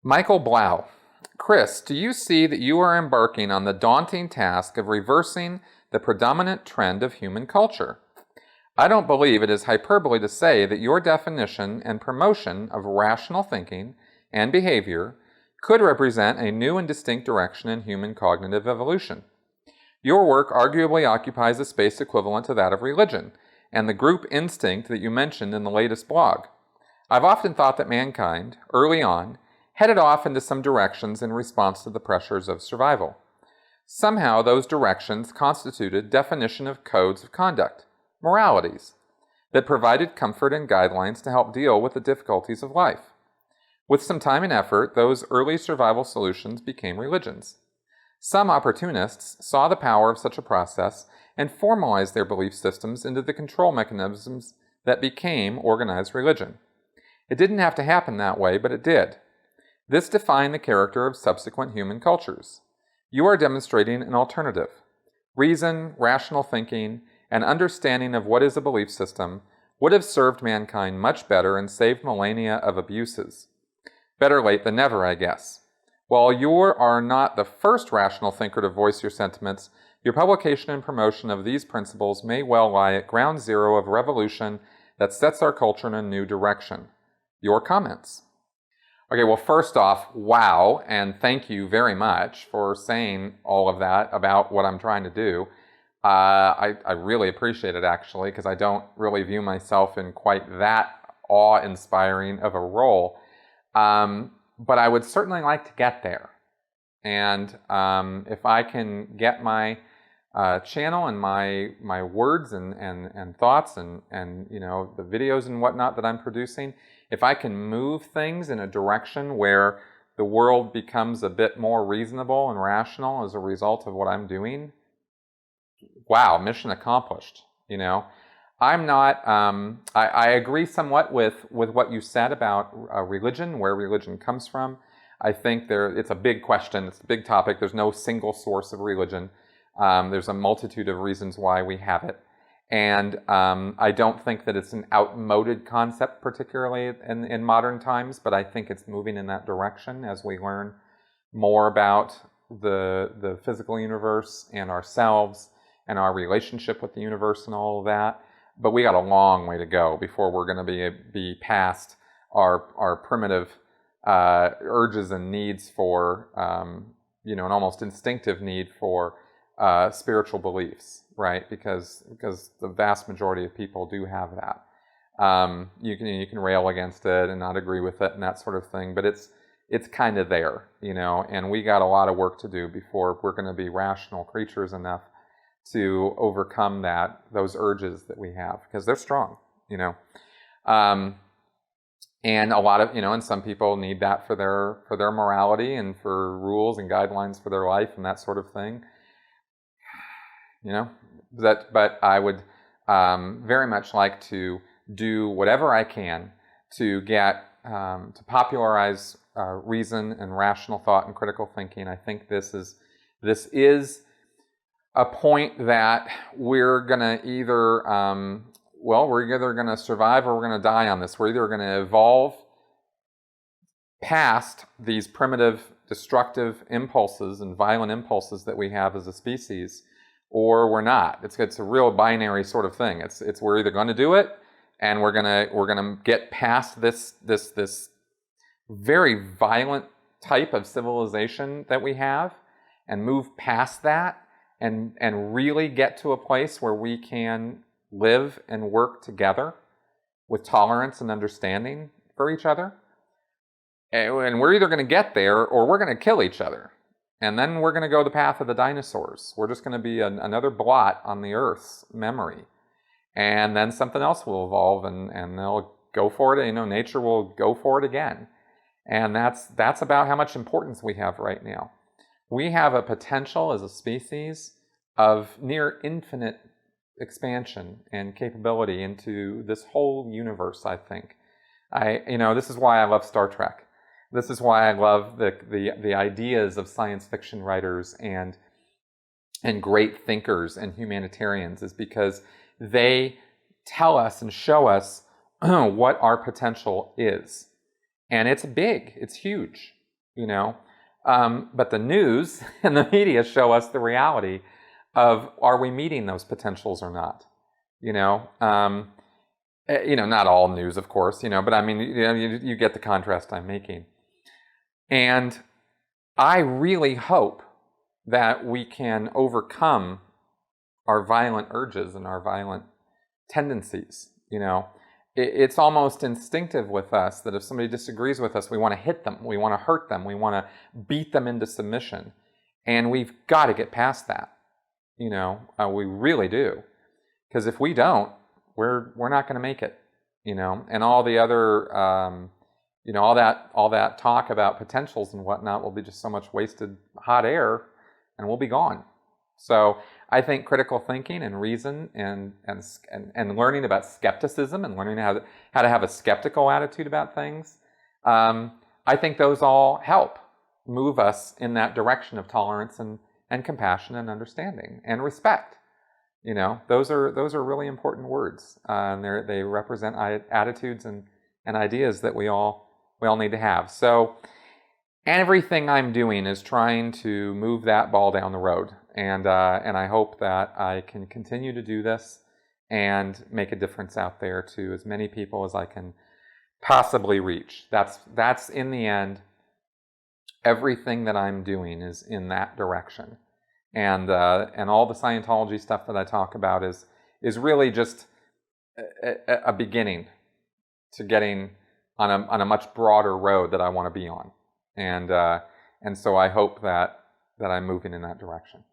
Michael Blau. Chris, do you see that you are embarking on the daunting task of reversing the predominant trend of human culture? I don't believe it is hyperbole to say that your definition and promotion of rational thinking and behavior could represent a new and distinct direction in human cognitive evolution. Your work arguably occupies a space equivalent to that of religion and the group instinct that you mentioned in the latest blog. I've often thought that mankind, early on, headed off into some directions in response to the pressures of survival. Somehow those directions constituted definition of codes of conduct, moralities, that provided comfort and guidelines to help deal with the difficulties of life. With some time and effort, those early survival solutions became religions. Some opportunists saw the power of such a process and formalized their belief systems into the control mechanisms that became organized religion. It didn't have to happen that way, but it did. This defined the character of subsequent human cultures. You are demonstrating an alternative. Reason, rational thinking, and understanding of what is a belief system would have served mankind much better and saved millennia of abuses. Better late than never, I guess. While you are not the first rational thinker to voice your sentiments, your publication and promotion of these principles may well lie at ground zero of revolution that sets our culture in a new direction. Your comments? Okay, well, first off, wow, and thank you very much for saying all of that about what I'm trying to do. I really appreciate it, actually, because I don't really view myself in quite that awe-inspiring of a role. But I would certainly like to get there. And if I can get my channel and my words and thoughts and you know, the videos and whatnot that I'm producing, if I can move things in a direction where the world becomes a bit more reasonable and rational as a result of what I'm doing, wow, mission accomplished, you know. I'm not, I agree somewhat with what you said about religion, where religion comes from. I think it's a big question, it's a big topic. There's no single source of religion. There's a multitude of reasons why we have it. And I don't think that it's an outmoded concept, particularly in modern times, but I think it's moving in that direction as we learn more about the physical universe and ourselves and our relationship with the universe and all of that. But we got a long way to go before we're going to be past our primitive urges and needs for, you know, an almost instinctive need for spiritual beliefs, right? Because the vast majority of people do have that. You can rail against it and not agree with it and that sort of thing, but it's kind of there, you know. And we got a lot of work to do before we're going to be rational creatures enough to overcome those urges that we have, because they're strong, you know. And a lot of, you know, and some people need that for their morality and for rules and guidelines for their life and that sort of thing. You know, but I would very much like to do whatever I can to get to popularize reason and rational thought and critical thinking. I think this is a point that we're going to either, we're either going to survive or we're going to die on this. We're either going to evolve past these primitive, destructive impulses and violent impulses that we have as a species, or we're not. It's a real binary sort of thing. It's we're either going to do it, and we're gonna get past this very violent type of civilization that we have, and move past that. And really get to a place where we can live and work together with tolerance and understanding for each other. And we're either going to get there or we're going to kill each other. And then we're going to go the path of the dinosaurs. We're just going to be another blot on the Earth's memory. And then something else will evolve and they'll go for it. You know, nature will go for it again. And that's about how much importance we have right now. We have a potential as a species of near infinite expansion and capability into this whole universe, I think. This is why I love Star Trek. This is why I love the ideas of science fiction writers and great thinkers and humanitarians, is because they tell us and show us what our potential is. And it's big, it's huge. you know. But the news and the media show us the reality of, are we meeting those potentials or not? You know, not all news, of course, but I mean, you get the contrast I'm making. And I really hope that we can overcome our violent urges and our violent tendencies. It's almost instinctive with us that if somebody disagrees with us, we want to hit them, we want to hurt them, we want to beat them into submission. And we've got to get past that. We really do. Because if we don't, we're not going to make it. And all the other, all that talk about potentials and whatnot will be just so much wasted hot air, and we'll be gone. So I think critical thinking and reason and learning about skepticism and learning how to have a skeptical attitude about things, I think those all help move us in that direction of tolerance and compassion and understanding and respect. Those are really important words, and they represent attitudes and ideas that we all need to have. So everything I'm doing is trying to move that ball down the road, and I hope that I can continue to do this and make a difference out there to as many people as I can possibly reach. That's in the end, everything that I'm doing is in that direction. And all the Scientology stuff that I talk about is really just a beginning to getting on a much broader road that I want to be on, and so I hope that I'm moving in that direction.